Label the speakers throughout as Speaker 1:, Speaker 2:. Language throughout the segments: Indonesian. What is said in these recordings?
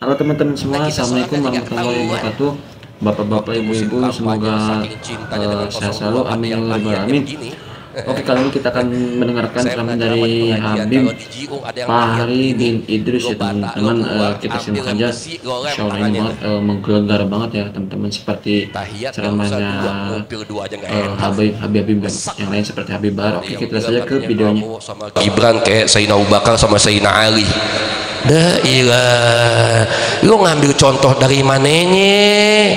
Speaker 1: Halo teman-teman semua, assalamualaikum warahmatullahi wabarakatuh. Bapak-bapak, ibu-ibu, semoga sehat selalu, amin ya rabbal alamin. Oke, kali ini kita akan mendengarkan ceramah dari Habib Fahri bin Idris ya teman-teman. Kita simak saja, insya Allah ini banget menggelegar banget ya teman-teman, seperti ceramahnya Habib yang lain seperti Habib Bahar. Oke, kita lihat saja ke videonya.
Speaker 2: Gibran kayak Sayyidina Abu Bakar sama Sayyidina Ali. Dailah, lu ngambil contoh dari mananya?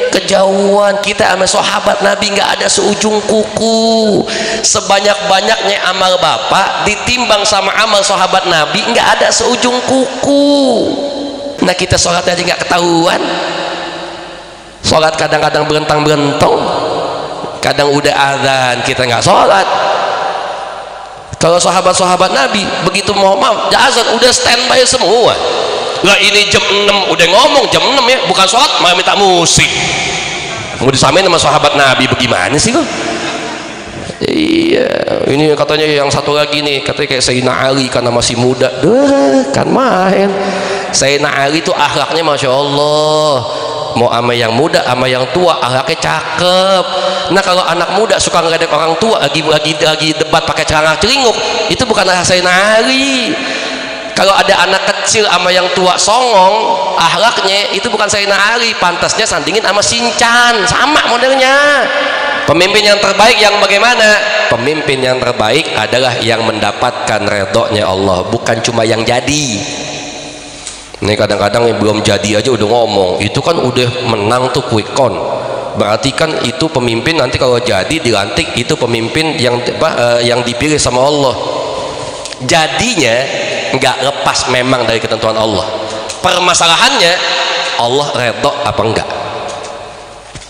Speaker 2: Kejauhan. Kita sama sahabat Nabi nggak ada seujung kuku. Sebanyak-banyaknya amal bapak ditimbang sama amal sahabat Nabi nggak ada seujung kuku. Nah kita sholat aja nggak ketahuan. Sholat kadang-kadang berentang-berentong, kadang udah azan kita nggak sholat. Kalau sahabat-sahabat Nabi begitu mau azan udah standby semua. Lah ini jam 6 udah ngomong jam 6 ya, bukan sholat malah minta musik. Mau disamain sama sahabat Nabi bagaimana sih lo? Iya, ini katanya yang satu lagi nih, katanya kayak Sayyidina Ali karena masih muda. Kan main. Sayyidina Ali itu akhlaknya Masya Allah, mau ama yang muda ama yang tua akhlaknya cakep. Nah kalau anak muda suka ngeledek orang tua lagi debat pakai celana celinguk, itu bukan Sayyidina Ali. Kalau ada anak kecil sama yang tua songong akhlaknya, itu bukan Sayyidina Ali, pantasnya sandingin sama Sinchan, sama modelnya. Pemimpin yang terbaik yang bagaimana? Pemimpin yang terbaik adalah yang mendapatkan redhonya Allah, bukan cuma yang jadi. Ini kadang-kadang yang belum jadi aja udah ngomong, itu kan udah menang tuh quick count. Berarti kan itu pemimpin nanti kalau jadi dilantik itu pemimpin yang dipilih sama Allah. Jadinya nggak lepas memang dari ketentuan Allah. Permasalahannya Allah redho apa enggak?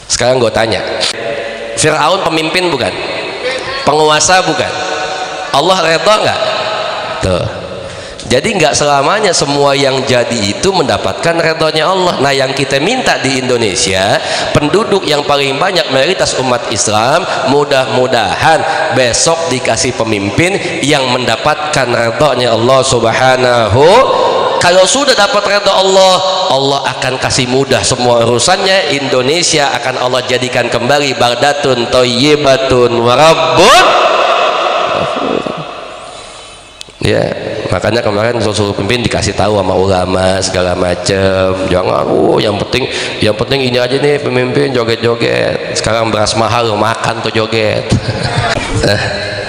Speaker 2: Sekarang gue tanya, Fir'aun pemimpin bukan? Penguasa bukan? Allah redho enggak? Tuh. Jadi nggak selamanya semua yang jadi itu mendapatkan redhonya Allah. Nah yang kita minta di Indonesia, penduduk yang paling banyak mayoritas umat Islam, mudah-mudahan besok dikasih pemimpin yang mendapatkan redhonya Allah Subhanahu. Kalau sudah dapat redho Allah, Allah akan kasih mudah semua urusannya. Indonesia akan Allah jadikan kembali baldatun thayyibatun wa rabbun. Ya, makanya kemarin suruh pimpin dikasih tahu sama ulama segala macam, jangan yang penting ini aja nih pemimpin joget-joget. Sekarang beras mahal makan tuh joget.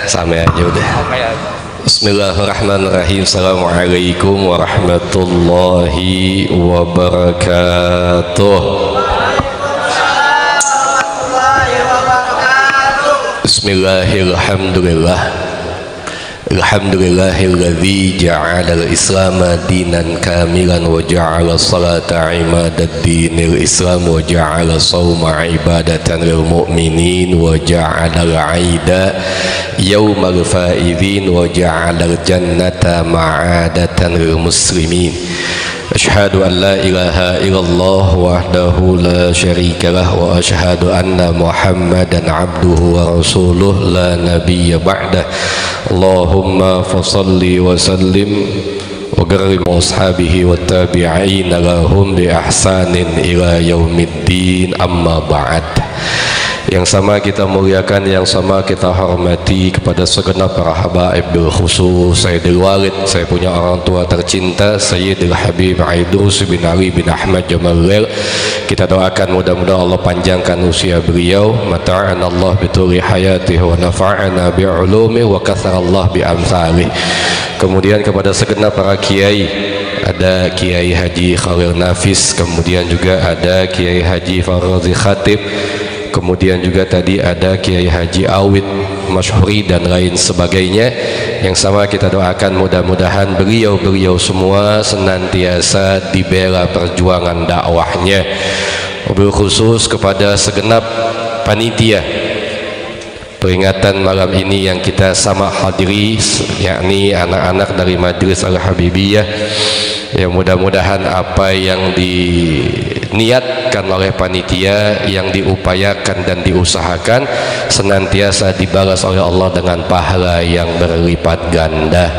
Speaker 2: Sama aja udah. Bismillahirrahmanirrahim. Assalamualaikum warahmatullahi wabarakatuh. Bismillahirrahmanirrahim. Alhamdulillahilladzi ja'alal islama dinan kamilan wa ja'ala salata imadad dinil islam wa ja'ala sawma ibadatan lil mu'minin wa ja'alal aida yawmal faizin wa ja'alal jannata ma'adatan lil muslimin. Asyhadu an la ilaha illallah wahdahu la syarika lah wa asyhadu anna Muhammadan abduhu wa rasuluh la nabiyya ba'dah. Allahumma fasalli wa sallim wa karim ashabihi wa tabi'in lahum bi ihsanin ila yaumiddin, amma ba'd. Yang sama kita muliakan, yang sama kita hormati kepada segenap para habaib, bil khusus Sayyidul Walid, saya punya orang tua tercinta Sayyidul Habib Aidrus bin Ali bin Ahmad Jamalil. Kita doakan mudah-mudahan Allah panjangkan usia beliau, mata'an Allah bituli hayatihi wa nafa'ana bi'ulumi wa katharallah bi'amsalih. Kemudian kepada segenap para kiai, ada Kiai Haji Khalil Nafis, kemudian juga ada Kiai Haji Farazi Khatib, kemudian juga tadi ada Kiai Haji Awid Masyhuri dan lain sebagainya. Yang sama kita doakan mudah-mudahan beliau semua senantiasa dibela perjuangan dakwahnya. Wabil khusus kepada segenap panitia peringatan malam ini yang kita sama hadiri, yakni anak-anak dari Majelis Al-Habibiyah, ya mudah-mudahan apa yang diniatkan oleh panitia, yang diupayakan dan diusahakan senantiasa dibalas oleh Allah dengan pahala yang berlipat ganda.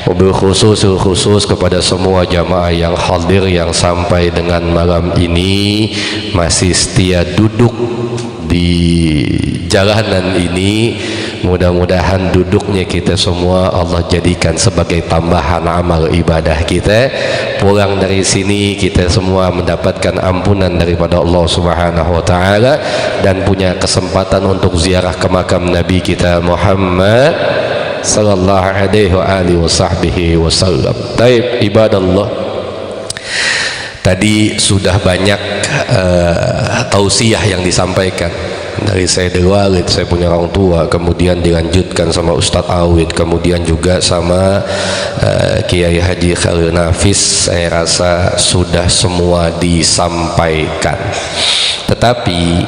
Speaker 2: Wabil khusus kepada semua jamaah yang hadir yang sampai dengan malam ini masih setia duduk di jalanan ini. Mudah-mudahan duduknya kita semua Allah jadikan sebagai tambahan amal ibadah kita. Pulang dari sini kita semua mendapatkan ampunan daripada Allah Subhanahu wa taala dan punya kesempatan untuk ziarah ke makam Nabi kita Muhammad sallallahu alaihi wa alihi wasallam. Taib ibadallah. Tadi sudah banyak tausiah yang disampaikan dari saya dari walid, saya punya orang tua, kemudian dilanjutkan sama Ustadz Awid, kemudian juga sama Kiai Haji Khalil Nafis. Saya rasa sudah semua disampaikan, tetapi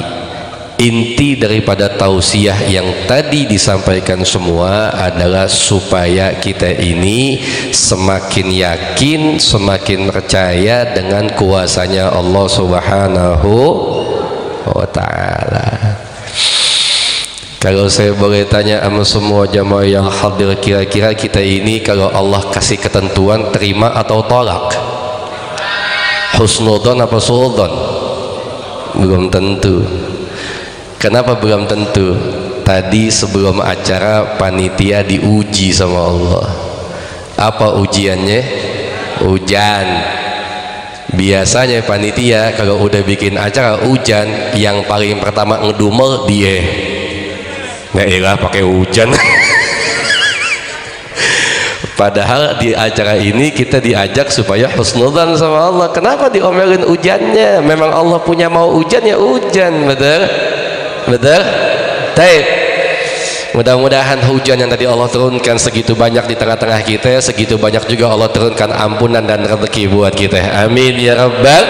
Speaker 2: inti daripada tausiah yang tadi disampaikan semua adalah supaya kita ini semakin yakin, semakin percaya dengan kuasanya Allah Subhanahu wa ta'ala. Kalau saya boleh tanya sama semua jamaah yang hadir, kira-kira kita ini kalau Allah kasih ketentuan terima atau tolak? Husnudon apa suudon? Belum tentu. Kenapa belum tentu? Tadi sebelum acara panitia diuji sama Allah. Apa ujiannya? Hujan. Biasanya panitia kalau udah bikin acara hujan, yang paling pertama ngedumel dia. Nggak elah pakai hujan. Padahal di acara ini kita diajak supaya husnudzan sama Allah. Kenapa diomelin hujannya? Memang Allah punya mau hujan ya hujan, betul? Betul? Taib. Mudah-mudahan hujan yang tadi Allah turunkan segitu banyak di tengah-tengah kita, segitu banyak juga Allah turunkan ampunan dan rezeki buat kita. Amin ya rabbal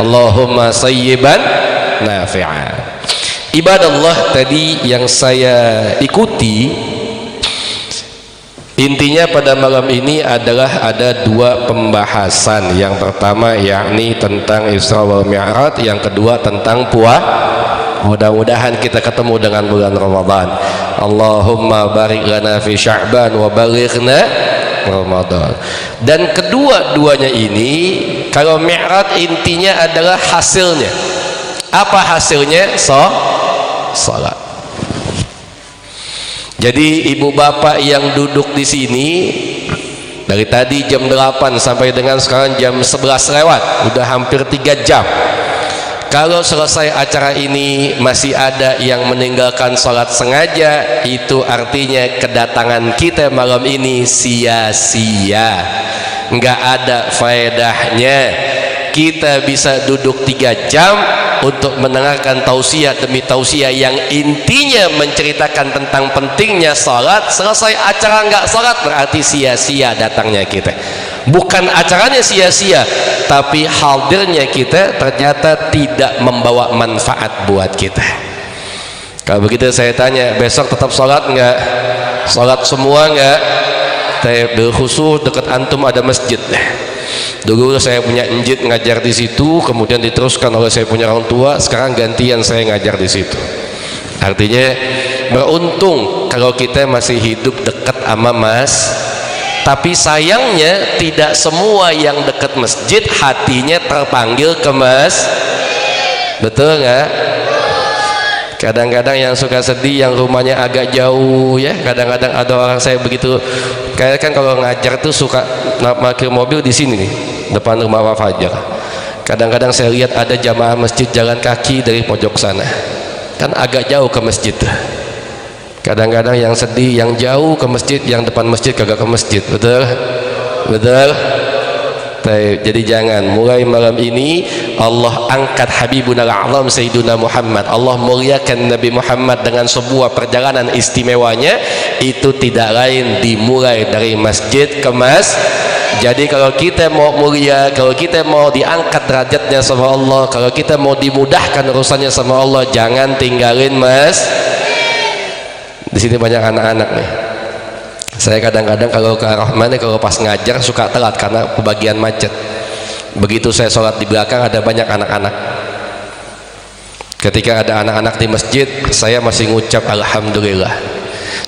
Speaker 2: Allahumma sayyiban nafi'a. Ibadallah, tadi yang saya ikuti intinya pada malam ini adalah ada dua pembahasan. Yang pertama yakni tentang Isra wal Mi'raj, yang kedua tentang puasa. Mudah-mudahan kita ketemu dengan bulan Ramadan. Allahumma barik lana fi Sya'ban wa balighna Ramadan. Dan kedua-duanya ini, kalau Mi'raj intinya adalah hasilnya. Apa hasilnya? Salat. Jadi ibu bapak yang duduk di sini dari tadi jam 8 sampai dengan sekarang jam 11 lewat, udah hampir 3 jam. Kalau selesai acara ini masih ada yang meninggalkan sholat sengaja, itu artinya kedatangan kita malam ini sia-sia, nggak ada faedahnya. Kita bisa duduk 3 jam untuk mendengarkan tausiah demi tausiah yang intinya menceritakan tentang pentingnya sholat. Selesai acara nggak sholat berarti sia-sia datangnya kita. Bukan acaranya sia-sia, tapi hadirnya kita ternyata tidak membawa manfaat buat kita. Kalau begitu saya tanya, besok tetap sholat nggak? Sholat semua nggak? Khusus dekat antum ada masjid. Dulu saya punya enjit ngajar di situ, kemudian diteruskan oleh saya punya orang tua, sekarang gantian saya ngajar di situ. Artinya beruntung kalau kita masih hidup dekat sama tapi sayangnya tidak semua yang dekat masjid hatinya terpanggil ke betul nggak? Kadang-kadang yang suka sedih yang rumahnya agak jauh ya, kadang-kadang ada orang saya begitu, kayak kan kalau ngajar tuh suka parkir mobil di sini nih depan rumah Pak Fajar. Kadang-kadang saya lihat ada jamaah masjid jalan kaki dari pojok sana, kan agak jauh ke masjid. Kadang-kadang yang sedih yang jauh ke masjid, yang depan masjid kagak ke masjid, betul? Betul? Jadi jangan, mulai malam ini Allah angkat Habibuna al-A'zam Sayyiduna Muhammad, Allah muliakan Nabi Muhammad dengan sebuah perjalanan istimewanya. Itu tidak lain dimulai dari masjid ke Jadi kalau kita mau mulia, kalau kita mau diangkat derajatnya sama Allah, kalau kita mau dimudahkan urusannya sama Allah, jangan tinggalin Di sini banyak anak-anak nih. Saya kadang-kadang kalau ke Ar-Rahman, kalau pas ngajar suka telat karena kebagian macet. Begitu saya sholat di belakang ada banyak anak-anak. Ketika ada anak-anak di masjid, saya masih ngucap alhamdulillah.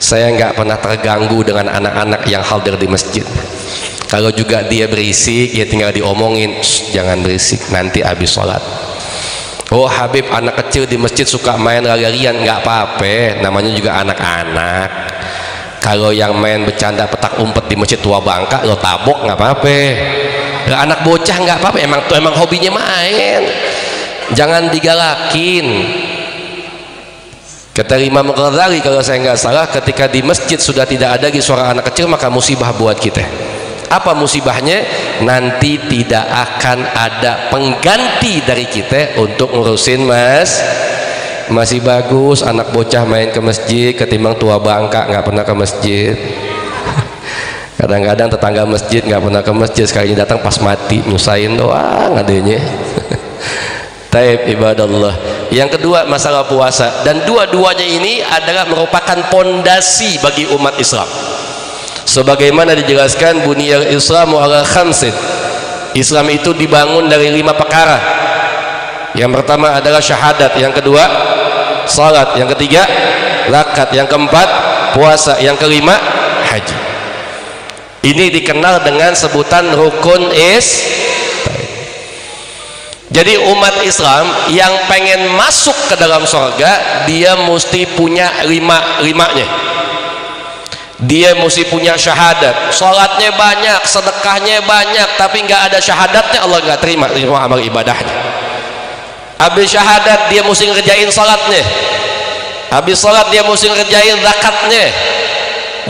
Speaker 2: Saya nggak pernah terganggu dengan anak-anak yang hadir di masjid. Kalau juga dia berisik, ya tinggal diomongin, jangan berisik, nanti habis sholat. Oh Habib, anak kecil di masjid suka main lari-larian, nggak apa-apa, namanya juga anak-anak. Kalau yang main bercanda petak umpet di masjid tua bangka, lo tabok nggak apa-apa. Anak bocah nggak apa-apa, emang hobinya main, jangan digalakin. Kata Imam Ghazali kalau saya nggak salah, ketika di masjid sudah tidak ada lagi suara anak kecil, maka musibah buat kita. Apa musibahnya? Nanti tidak akan ada pengganti dari kita untuk ngurusin masih bagus anak bocah main ke masjid ketimbang tua bangka nggak pernah ke masjid. Kadang-kadang tetangga masjid nggak pernah ke masjid, sekali datang pas mati nyusahin doang adanya. Taib ibadallah. Yang kedua masalah puasa, dan dua-duanya ini adalah merupakan pondasi bagi umat Islam. Sebagaimana dijelaskan, buniyal Islamu ala khamsin. Islam itu dibangun dari 5 perkara. Yang pertama adalah syahadat, yang kedua salat, yang ketiga zakat, yang keempat puasa, yang kelima haji. Ini dikenal dengan sebutan rukun Jadi umat Islam yang pengen masuk ke dalam surga, dia mesti punya limanya. Dia mesti punya syahadat, sholatnya banyak, sedekahnya banyak, tapi nggak ada syahadatnya, Allah nggak terima amal ibadahnya. Habis syahadat dia mesti ngerjain sholatnya, habis sholat dia mesti ngerjain zakatnya,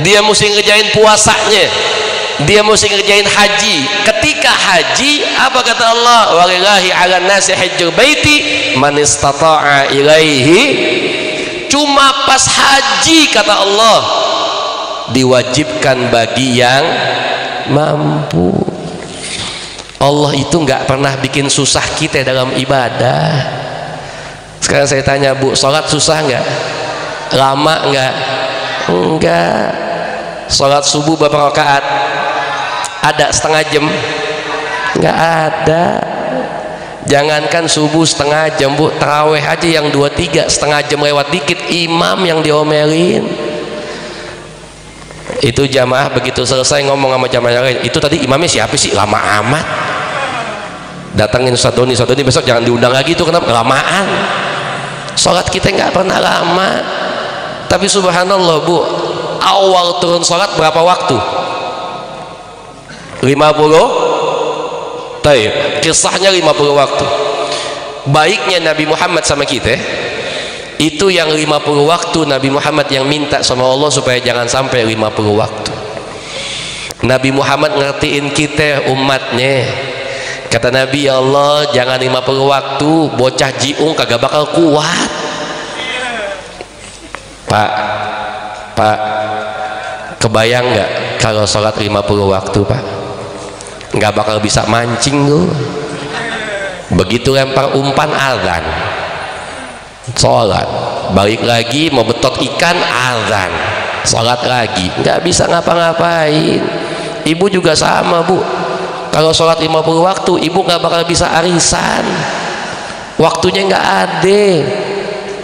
Speaker 2: dia mesti ngerjain puasanya, dia mesti ngerjain haji. Ketika haji, apa kata Allah? Walillahi 'alan nasi hajjul baiti man istata'a ilaihi. Cuma pas haji kata Allah diwajibkan bagi yang mampu. Allah itu nggak pernah bikin susah kita dalam ibadah. Sekarang saya tanya, Bu, sholat susah nggak? Lama nggak? Enggak. Sholat subuh berapa rakaat? Ada setengah jam? Nggak ada. Jangankan subuh setengah jam, Bu, taraweh aja yang 2-3 setengah jam lewat dikit, imam yang diomelin. Itu jamaah begitu selesai ngomong sama jamaah yang lain, itu tadi imamnya siapa sih, lama amat. Datangin Ustaz Doni besok jangan diundang lagi, itu kenapa? Lamaan. Sholat kita nggak pernah lama. Tapi subhanallah, Bu, awal turun sholat berapa waktu? 50. Taib, kisahnya 50 waktu. Baiknya Nabi Muhammad sama kita, itu yang 50 waktu Nabi Muhammad yang minta sama Allah supaya jangan sampai 50 waktu. Nabi Muhammad ngertiin kita umatnya. Kata Nabi, ya Allah, jangan 50 waktu, bocah jiung kagak bakal kuat. Pak, kebayang nggak kalau sholat 50 waktu, Pak? Nggak bakal bisa mancing tuh. Begitu lempar umpan, azan, sholat, balik lagi mau betot ikan, azan, sholat lagi, nggak bisa ngapa-ngapain. Ibu juga sama, Bu, kalau sholat 50 waktu ibu nggak bakal bisa arisan, waktunya nggak ada.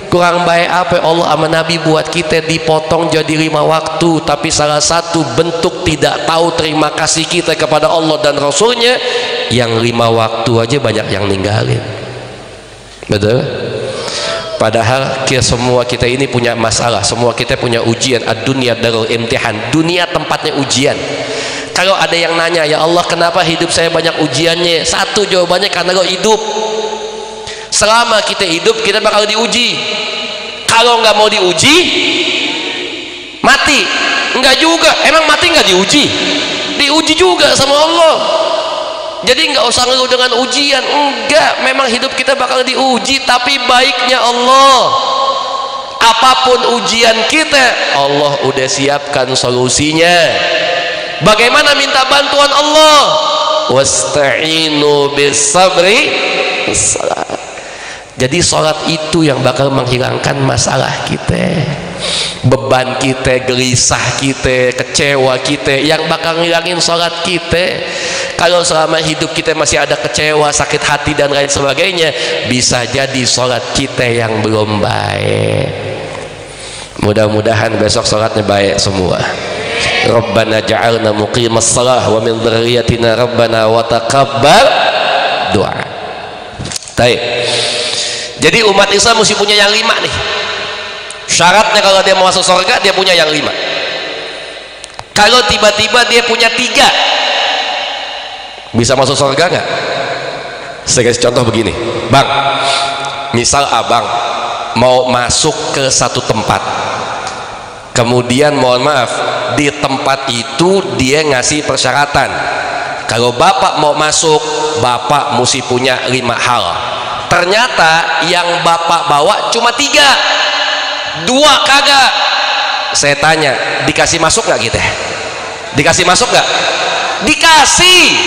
Speaker 2: Kurang baik apa Allah sama Nabi buat kita dipotong jadi 5 waktu, tapi salah satu bentuk tidak tahu terima kasih kita kepada Allah dan Rasulnya, yang 5 waktu aja banyak yang ninggalin. Betul? Padahal semua kita ini punya masalah, semua kita punya ujian. Ad-dunya darul imtihan, dunia tempatnya ujian. Kalau ada yang nanya, ya Allah kenapa hidup saya banyak ujiannya? Satu jawabannya, karena lo hidup. Selama kita hidup kita bakal diuji. Kalau nggak mau diuji, mati. Enggak juga, emang mati nggak diuji? Diuji juga sama Allah. Jadi nggak usah ngeluh dengan ujian. Enggak, memang hidup kita bakal diuji, tapi baiknya Allah, apapun ujian kita, Allah udah siapkan solusinya. Bagaimana minta bantuan Allah? Wasta'inu bis sabri salat. Jadi sholat itu yang bakal menghilangkan masalah kita, beban kita, gelisah kita, kecewa kita, yang bakal ngilangin sholat kita. Kalau selama hidup kita masih ada kecewa, sakit hati dan lain sebagainya, bisa jadi sholat kita yang belum baik. Mudah-mudahan besok sholatnya baik semua. Rabbana ja'alna muqimas shalah wa min dzurriyyatina rabbana wa taqabbal doa. Baik. Jadi umat Islam mesti punya yang 5 nih. Syaratnya kalau dia mau masuk surga dia punya yang 5. Kalau tiba-tiba dia punya 3, bisa masuk surga nggak? Saya kasih contoh begini, Bang. Misal abang mau masuk ke satu tempat, kemudian mohon maaf di tempat itu dia ngasih persyaratan, kalau bapak mau masuk bapak mesti punya 5 hal. Ternyata yang bapak bawa cuma 3, 2 kagak. Saya tanya, dikasih masuk nggak kita? Dikasih masuk nggak? Dikasih.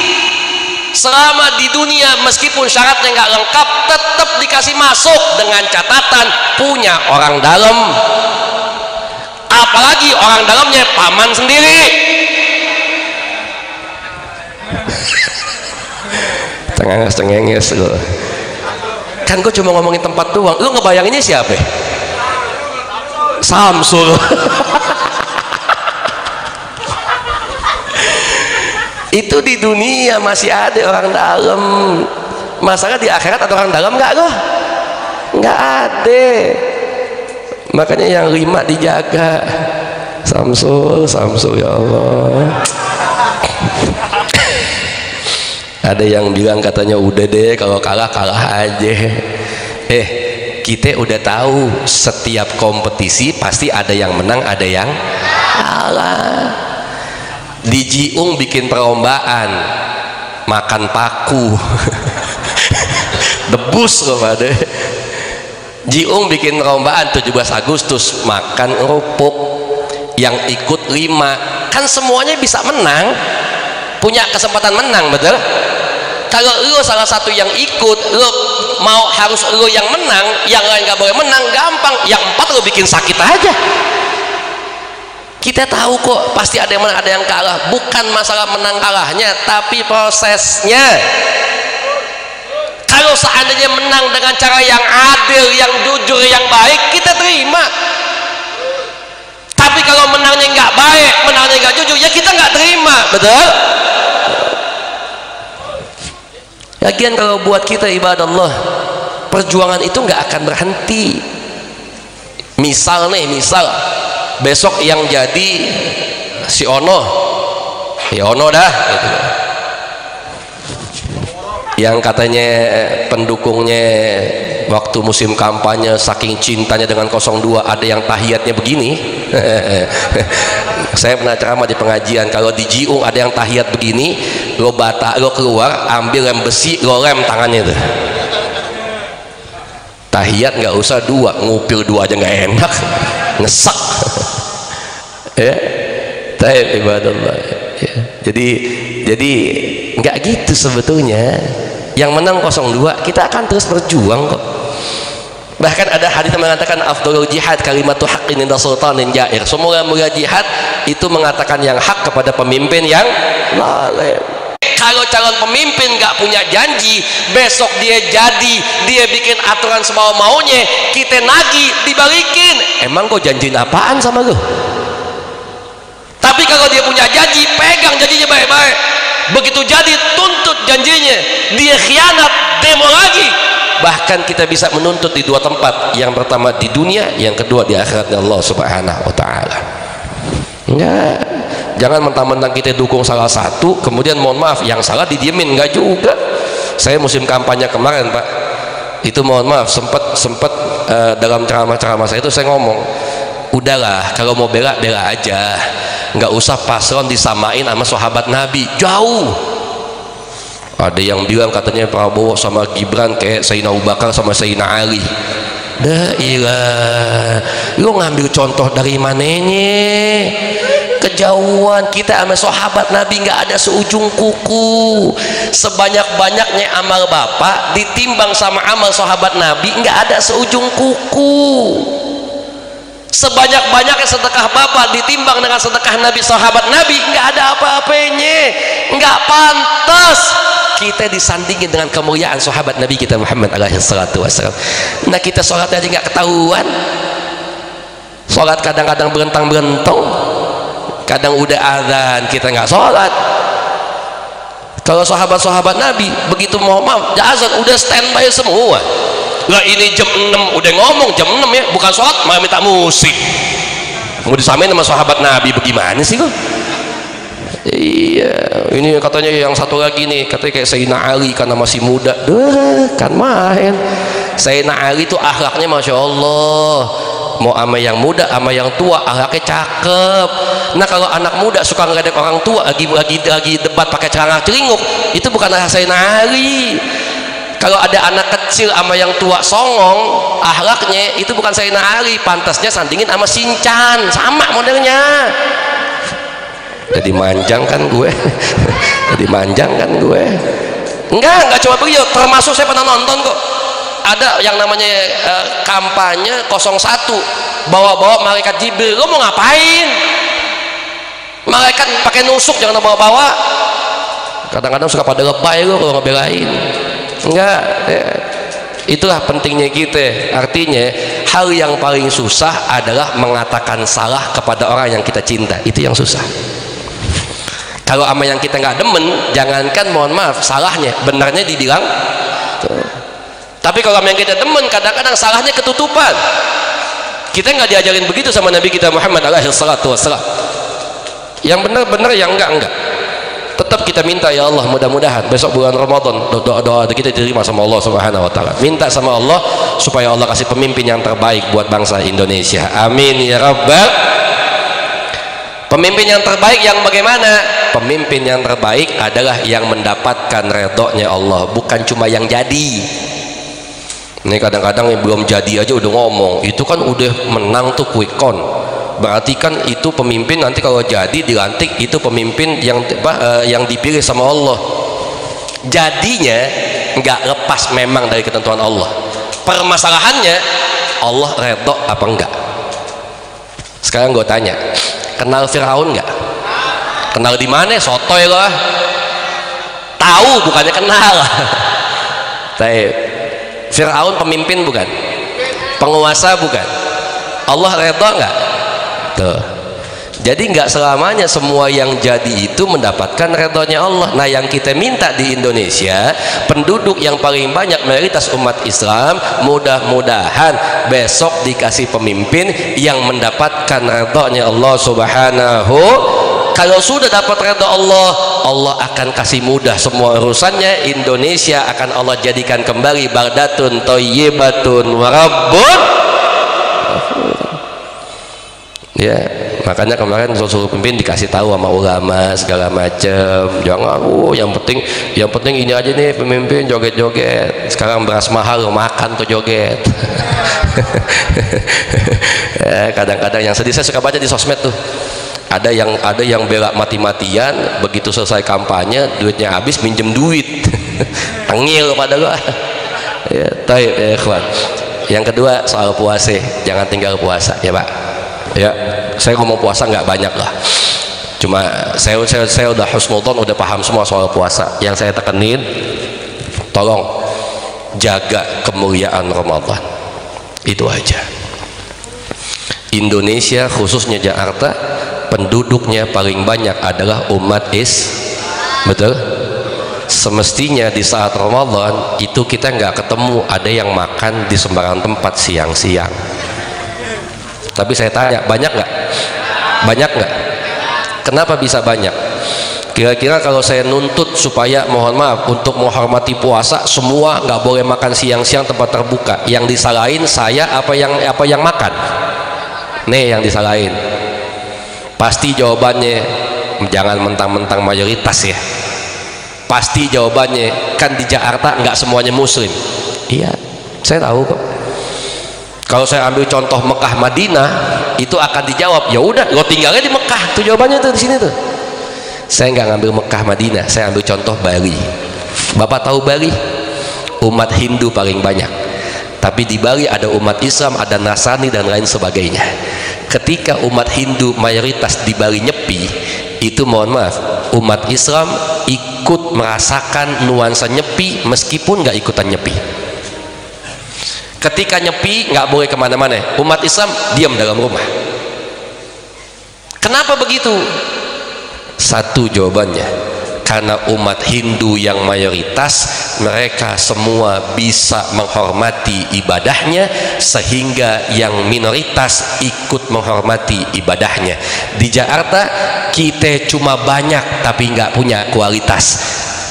Speaker 2: Selama di dunia meskipun syaratnya nggak lengkap tetap dikasih masuk dengan catatan punya orang dalam, apalagi orang dalamnya paman sendiri. Cengenges lo kan, gue cuma ngomongin tempat doang, lu ngebayanginnya siapa? Samsul. Itu di dunia masih ada orang dalam. Masalah di akhirat ada orang dalam nggak loh? Nggak ada. Makanya yang 5 dijaga. Samsul ya Allah. Ada yang bilang katanya udah deh kalau kalah aja. Kita udah tahu setiap kompetisi pasti ada yang menang ada yang kalah. Di Jiung bikin perlombaan makan paku. Debus loh pada. Jiung bikin perlombaan 17 Agustus makan kerupuk, yang ikut 5, kan semuanya bisa menang, punya kesempatan menang, betul? Kalau lo salah satu yang ikut, lo mau harus lo yang menang, yang lain gak boleh menang, gampang. Yang 4 lo bikin sakit aja. Kita tahu kok pasti ada yang menang ada yang kalah, bukan masalah menang kalahnya tapi prosesnya. Kalau seandainya menang dengan cara yang adil, yang jujur, yang baik, kita terima. Tapi kalau menangnya nggak baik, menangnya nggak jujur, ya kita nggak terima, betul? Lagian kalau buat kita ibadallah, perjuangan itu nggak akan berhenti. Misal besok yang jadi si Ono dah gitu. Yang katanya pendukungnya waktu musim kampanye saking cintanya dengan 02 ada yang tahiyatnya begini. Saya pernah ceramah di pengajian, kalau di Jiung ada yang tahiyat begini, lo keluar ambil lem besi lo lem tangannya tuh. Tahiyat nggak usah 2, ngupil 2 aja nggak enak, ngesak. Ya, taib ibadallah. Ya. Jadi nggak gitu sebetulnya. Yang menang 02 kita akan terus berjuang kok. Bahkan ada hadis yang mengatakan afdhalul jihad kalimatu haqqin inda sultanin jair. Semula-mula jihad itu mengatakan yang hak kepada pemimpin yang zalim. Kalau calon pemimpin nggak punya janji, besok dia bikin aturan semau maunya, kita nagih dibalikin. Emang kok janjiin apaan sama lu? Tapi kalau dia punya janji, pegang janjinya baik-baik. Begitu jadi tuntut janjinya, dia khianat, demo lagi. Bahkan kita bisa menuntut di 2 tempat, yang pertama di dunia, yang kedua di akhiratnya Allah Subhanahu wa taala. Enggak, jangan mentang-mentang kita dukung salah satu kemudian mohon maaf yang salah didiemin, enggak juga. Saya musim kampanye kemarin Pak, itu mohon maaf sempat dalam ceramah saya itu saya ngomong, udahlah kalau mau bela aja, nggak usah paslon disamain sama sahabat Nabi, jauh. Ada yang bilang katanya Prabowo sama Gibran kayak Sayyidina Abu Bakar sama Sayyidina Ali. Dah ilah, lu ngambil contoh dari mananya? Kejauhan. Kita sama sahabat Nabi nggak ada seujung kuku. Sebanyak-banyaknya amal bapak ditimbang sama amal sahabat Nabi nggak ada seujung kuku. Sebanyak-banyaknya sedekah bapak ditimbang dengan sedekah Nabi sahabat Nabi nggak ada apa-apanya. Nggak pantas kita disandingin dengan kemuliaan sahabat Nabi kita Muhammad alaihi salatu wassalam. Nah kita sholat aja nggak ketahuan, sholat kadang-kadang berentang-berentong, kadang udah azan kita nggak sholat. Kalau sahabat-sahabat Nabi begitu mau maaf azan udah standby semua. Lah ini jam 6 udah ngomong jam 6 ya, bukan sholat malah minta musik. Mau disamain sama sahabat Nabi bagaimana sih kok? Iya, ini katanya yang satu lagi nih, katanya kayak Sayyidina Ali karena masih muda. Kan main. Sayyidina Ali itu akhlaknya Masya Allah, mau sama yang muda sama yang tua akhlaknya cakep. Nah kalau anak muda suka ngeledek orang tua lagi debat pakai celana celinguk, itu bukan akhlak Sayyidina Ali. Kalau ada anak kecil sama yang tua songong akhlaknya, itu bukan Sayyidina Ali, pantasnya sandingin sama Shinchan, sama modelnya. Jadi manjang kan gue. Jadi manjang kan gue. Enggak cuma beliau, termasuk saya pernah nonton kok. Ada yang namanya kampanye 01 bawa-bawa malaikat Jibril. Lo mau ngapain? Malaikat pakai nusuk jangan bawa-bawa. Kadang-kadang suka pada lebay lo kalau ngebelain. Enggak ya. Itulah pentingnya kita. Artinya hal yang paling susah adalah mengatakan salah kepada orang yang kita cinta. Itu yang susah. Kalau sama yang kita nggak demen, jangankan mohon maaf salahnya, benarnya dibilang tuh. Tapi kalau sama yang kita demen, kadang-kadang salahnya ketutupan. Kita nggak diajarin begitu sama Nabi kita Muhammad alaihi salatu wassalam. Yang benar-benar, yang enggak. Tetap kita minta, ya Allah, mudah-mudahan besok bulan Ramadan doa-doa kita diterima sama Allah Subhanahu wa taala. Minta sama Allah supaya Allah kasih pemimpin yang terbaik buat bangsa Indonesia. Amin ya rabbal. Pemimpin yang terbaik yang bagaimana? Pemimpin yang terbaik adalah yang mendapatkan redhonya Allah, bukan cuma yang jadi. Ini kadang-kadang yang belum jadi aja udah ngomong, itu kan udah menang tuh quick count. Berarti kan itu pemimpin nanti kalau jadi dilantik itu pemimpin yang dipilih sama Allah. Jadinya nggak lepas memang dari ketentuan Allah. Permasalahannya Allah redho apa enggak? Sekarang gue tanya, kenal Firaun nggak? Kenal di mana? Sotoy lah. Tahu bukannya kenal. Tapi Firaun pemimpin bukan? Penguasa bukan? Allah redha nggak? Tuh. Jadi nggak selamanya semua yang jadi itu mendapatkan redhonya Allah. Nah yang kita minta di Indonesia, penduduk yang paling banyak mayoritas umat Islam, mudah-mudahan besok dikasih pemimpin yang mendapatkan redhonya Allah Subhanahu. Kalau sudah dapat redha Allah, Allah akan kasih mudah semua urusannya. Indonesia akan Allah jadikan kembali baldatun thayyibatun wa rabbun. Ya, makanya kemarin suruh pimpin dikasih tahu sama ulama segala macam. Jangan, yang penting ini aja nih pemimpin joget-joget. Sekarang beras mahal makan tuh joget. Ya, kadang-kadang yang sedih saya suka baca di sosmed tuh. Ada yang bela mati-matian, begitu selesai kampanye duitnya habis minjem duit. Tengil pada gua. Ya, taib ya ikhwan. Yang kedua soal puasa, jangan tinggal puasa ya Pak. Ya, saya ngomong puasa nggak banyak lah. Cuma saya udah husnudzon, udah paham semua soal puasa. Yang saya tekenin, tolong jaga kemuliaan Ramadan. Itu aja. Indonesia khususnya Jakarta, penduduknya paling banyak adalah umat betul? Semestinya di saat Ramadan itu kita nggak ketemu ada yang makan di sembarang tempat siang-siang. Tapi saya tanya, banyak nggak? Banyak nggak? Kenapa bisa banyak? Kira-kira kalau saya nuntut supaya mohon maaf untuk menghormati puasa semua nggak boleh makan siang-siang tempat terbuka, yang disalahin saya apa yang makan? Nih yang disalahin. Pasti jawabannya jangan mentang-mentang mayoritas ya. Pasti jawabannya kan di Jakarta nggak semuanya Muslim. Iya, saya tahu kok. Kalau saya ambil contoh Mekah Madinah itu akan dijawab ya udah lo tinggalnya di Mekah tuh, jawabannya tuh di sini tuh. Saya nggak ngambil Mekah Madinah, saya ambil contoh Bali. Bapak tahu Bali? Umat Hindu paling banyak, tapi di Bali ada umat Islam, ada Nasrani dan lain sebagainya. Ketika umat Hindu mayoritas di Bali nyepi, itu mohon maaf umat Islam ikut merasakan nuansa nyepi meskipun nggak ikutan nyepi. Ketika nyepi nggak boleh kemana-mana, umat Islam diam dalam rumah. Kenapa begitu? Satu jawabannya, karena umat Hindu yang mayoritas mereka semua bisa menghormati ibadahnya, sehingga yang minoritas ikut menghormati ibadahnya. Di Jakarta kita cuma banyak tapi nggak punya kualitas.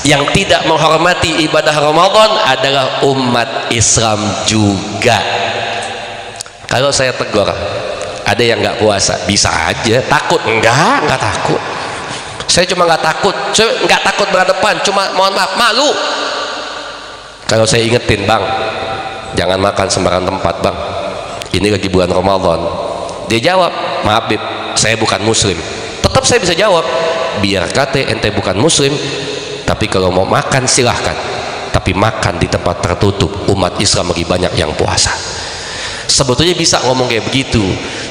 Speaker 2: Yang tidak menghormati ibadah Ramadan adalah umat Islam juga. Kalau saya tegur, ada yang nggak puasa, bisa aja takut. Enggak takut. Saya cuma nggak takut, berhadapan, cuma mohon maaf, malu. Kalau saya ingetin, bang, jangan makan sembarang tempat, bang, ini lagi bulan Ramadan. Dia jawab, maaf Bib, saya bukan muslim. Tetap saya bisa jawab, biar kata ente bukan muslim, tapi kalau mau makan silahkan, tapi makan di tempat tertutup, umat Islam lagi banyak yang puasa. Sebetulnya bisa ngomong kayak begitu,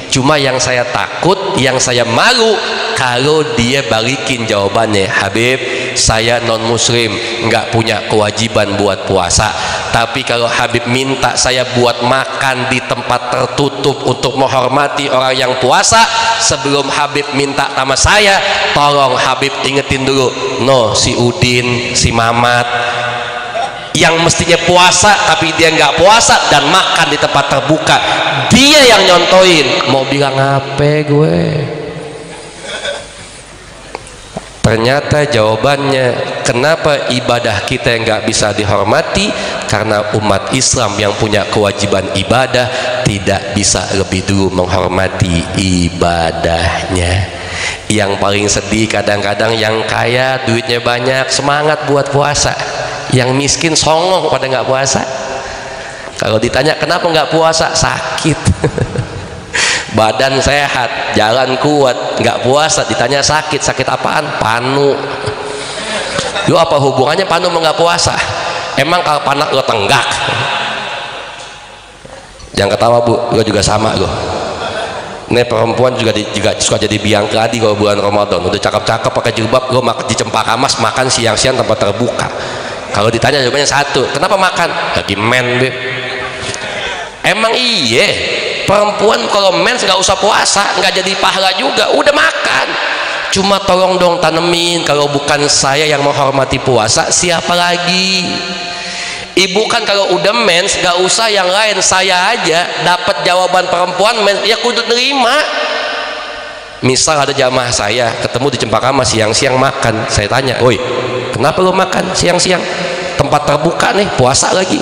Speaker 2: cuma yang saya takut, yang saya malu kalau dia balikin jawabannya, Habib, saya non muslim, nggak punya kewajiban buat puasa, tapi kalau Habib minta saya buat makan di tempat tertutup untuk menghormati orang yang puasa, sebelum Habib minta sama saya, tolong Habib ingetin dulu, no, si Udin, si Mamat yang mestinya puasa tapi dia nggak puasa dan makan di tempat terbuka, dia yang nyontoin. Mau bilang apa gue? Ternyata jawabannya kenapa ibadah kita nggak bisa dihormati, karena umat Islam yang punya kewajiban ibadah tidak bisa lebih dulu menghormati ibadahnya. Yang paling sedih kadang-kadang yang kaya duitnya banyak semangat buat puasa, yang miskin songong pada nggak puasa. Kalau ditanya kenapa nggak puasa, sakit. Badan sehat, jalan kuat, nggak puasa, ditanya sakit apaan? Panu. Lu apa hubungannya panu sama nggak puasa? Emang kalau panak lo tenggak? Jangan ketawa bu, lo juga sama lo. Ini perempuan juga suka jadi biang keladi kalau bulan Ramadan. Udah cakep-cakep pakai jilbab, lo di Cempaka Mas makan siang-siang tempat terbuka. Kalau ditanya jawabannya satu, kenapa makan? Lagi men be. Emang iya, perempuan kalau mens nggak usah puasa, nggak jadi pahala juga, udah makan. Cuma tolong dong tanemin, kalau bukan saya yang menghormati puasa, siapa lagi? Ibu kan kalau udah mens nggak usah yang lain, saya aja dapat jawaban perempuan mens, ya kudu nerima. Misal ada jamaah saya ketemu di Cempaka Mas siang-siang makan, saya tanya, oi kenapa lo makan siang-siang tempat terbuka nih, puasa lagi?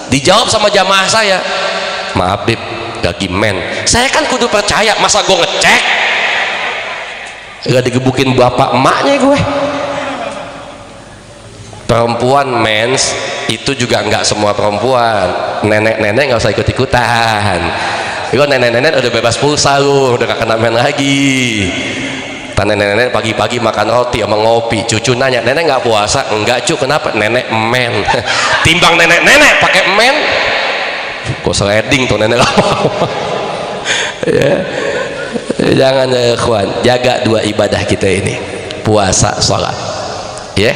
Speaker 2: Dijawab sama jamaah saya, maaf Bib, lagi men. Saya kan kudu percaya, masa gue ngecek gak digebukin bapak emaknya gue. Perempuan mens itu juga nggak semua perempuan, nenek-nenek nggak usah ikut-ikutan. Kalau nenek-nenek udah bebas pulsa lu, udah gak kena men lagi. Nenek-nenek pagi-pagi makan roti sama ngopi, cucu nanya, nenek nggak puasa? Enggak cu, kenapa? Nenek men. Timbang nenek-nenek pakai men, kok sliding tuh nenek lama. Ya. Jangan ya kawan, jaga dua ibadah kita ini, puasa, sholat, ya.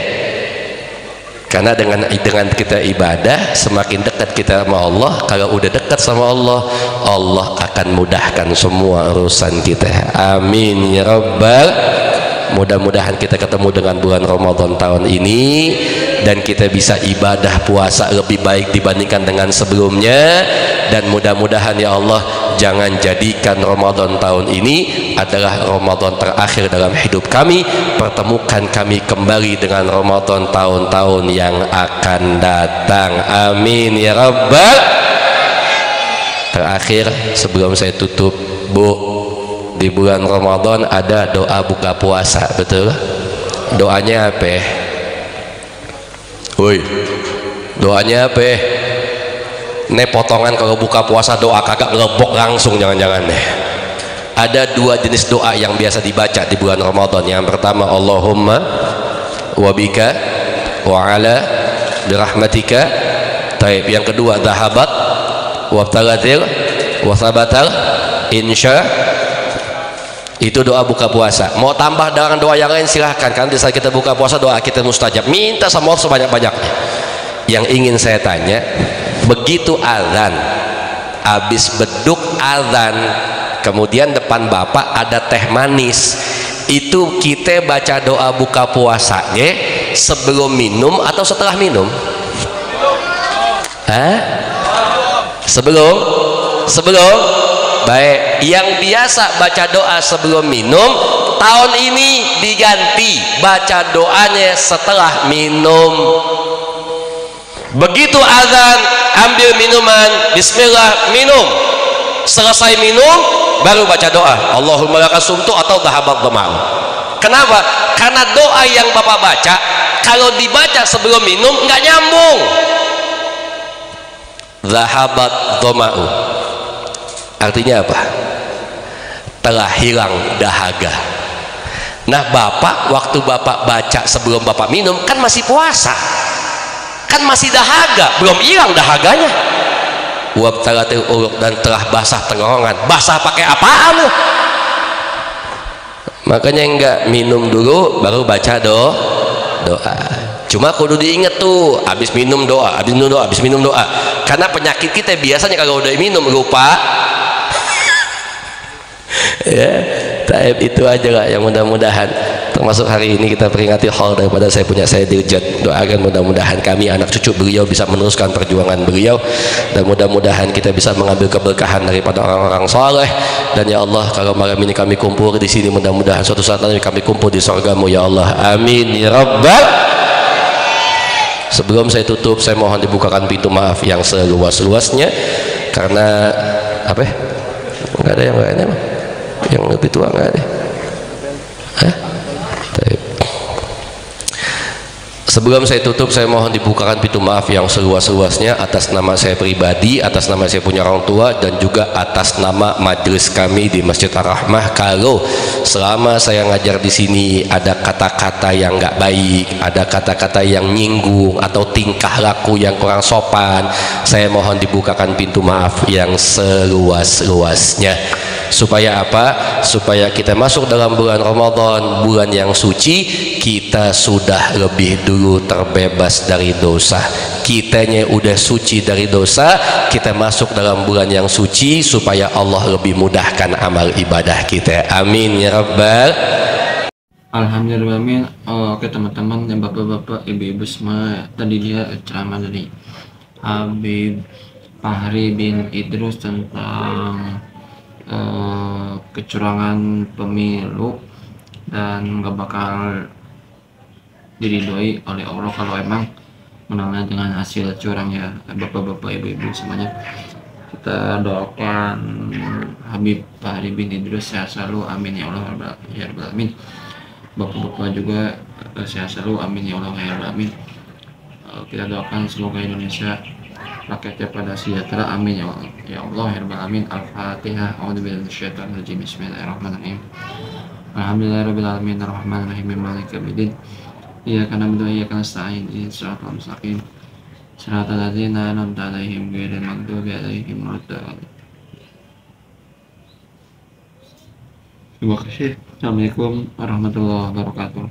Speaker 2: Karena dengan kita ibadah semakin dekat kita sama Allah. Kalau udah dekat sama Allah, Allah akan mudahkan semua urusan kita. Amin ya rabbal. Mudah-mudahan kita ketemu dengan bulan Ramadan tahun ini dan kita bisa ibadah puasa lebih baik dibandingkan dengan sebelumnya. Dan mudah-mudahan ya Allah, jangan jadikan Ramadan tahun ini adalah Ramadan terakhir dalam hidup kami. Pertemukan kami kembali dengan Ramadan tahun-tahun yang akan datang. Amin ya rabbal. Terakhir sebelum saya tutup, Bu, di bulan Ramadan ada doa buka puasa, betul? Doanya apa? Woi, doanya apa? Nih potongan kalau buka puasa doa kagak ngelebok langsung, jangan-jangan deh. Ada dua jenis doa yang biasa dibaca di bulan Ramadan. Yang pertama, Allahumma wabika wa ala birahmatika. Taib. Yang kedua, dhahabat wabtalatil wasabatal insya. Itu doa buka puasa. Mau tambah dengan doa yang lain silahkan, karena di saat kita buka puasa doa kita mustajab, minta sama Allah sebanyak-banyaknya. Yang ingin saya tanya, begitu azan, habis beduk azan, kemudian depan bapak ada teh manis. Itu kita baca doa buka puasanya sebelum minum atau setelah minum? Hah? Sebelum baik. Yang biasa baca doa sebelum minum, tahun ini diganti baca doanya setelah minum. Begitu azan, ambil minuman, bismillah, minum. Selesai minum baru baca doa Allahumma laka sumtu atau dhahabat dhama'u. Kenapa? Karena doa yang bapak baca kalau dibaca sebelum minum nggak nyambung. Dhahabat dhama'u artinya apa? Telah hilang dahaga. Nah bapak, waktu bapak baca sebelum bapak minum kan masih puasa, kan masih dahaga, belum hilang dahaganya. Wabtalatil uruq, dan telah basah tenggorokan. Basah pakai apaan lu? Makanya enggak minum dulu baru baca doa. Cuma kudu diinget tuh, habis minum doa, habis minum doa, habis minum doa. Karena penyakit kita biasanya kalau udah minum lupa. Ya, taib itu aja lah yang mudah-mudahan termasuk hari ini kita peringati haul daripada saya punya saya Dirjat. Doakan mudah-mudahan kami anak cucu beliau bisa meneruskan perjuangan beliau, dan mudah-mudahan kita bisa mengambil keberkahan daripada orang-orang saleh. Dan ya Allah, kalau malam ini kami kumpul di sini, mudah-mudahan suatu saat nanti kami kumpul di surgamu ya Allah, amin ya rabbal. Sebelum saya tutup, saya mohon dibukakan pintu maaf yang seluas-luasnya, karena apa ya? Nggak ada yang lainnya, yang lebih tua nggak ada. Hah? Sebelum saya tutup, saya mohon dibukakan pintu maaf yang seluas-luasnya atas nama saya pribadi, atas nama saya punya orang tua, dan juga atas nama majelis kami di Masjid Ar-Rahmah. Kalau selama saya ngajar di sini ada kata-kata yang nggak baik, ada kata-kata yang nyinggung atau tingkah laku yang kurang sopan, saya mohon dibukakan pintu maaf yang seluas-luasnya. Supaya apa? Supaya kita masuk dalam bulan Ramadan, bulan yang suci, kita sudah lebih dulu terbebas dari dosa. Kitanya udah suci dari dosa, kita masuk dalam bulan yang suci supaya Allah lebih mudahkan amal ibadah kita. Amin ya rabbal.
Speaker 1: Alhamdulillah. Oke teman-teman, yang bapak-bapak, ibu-ibu semua, tadi dia ceramah dari Habib Fahri bin Idrus tentang kecurangan pemilu, dan nggak bakal diridhoi oleh Allah kalau emang menangnya dengan hasil curang ya bapak-bapak, ibu-ibu semuanya. Kita doakan Habib Fahri bin Idrus sehat selalu, amin ya Allah ya rabbal alamin. Bapak-bapak juga sehat selalu, amin ya Allah ya rabbal alamin. Kita doakan semoga Indonesia rakyatnya pada sejahtera, amin ya Allah ya rabbal alamin. Al-Fatihah. A'udzubillahi minasyaitonir rajim. Bismillahirrahmanirrahim. Alhamdulillahirabbil alamin arrahmanir rahim maliki yaumiddin. Iyyaka na'budu wa iyyaka nasta'in ihdinas siratal mustaqim siratal ladzina an'amta 'alaihim ghairil maghdubi 'alaihim waladdallin. Terima kasih. Assalamualaikum warahmatullahi wabarakatuh.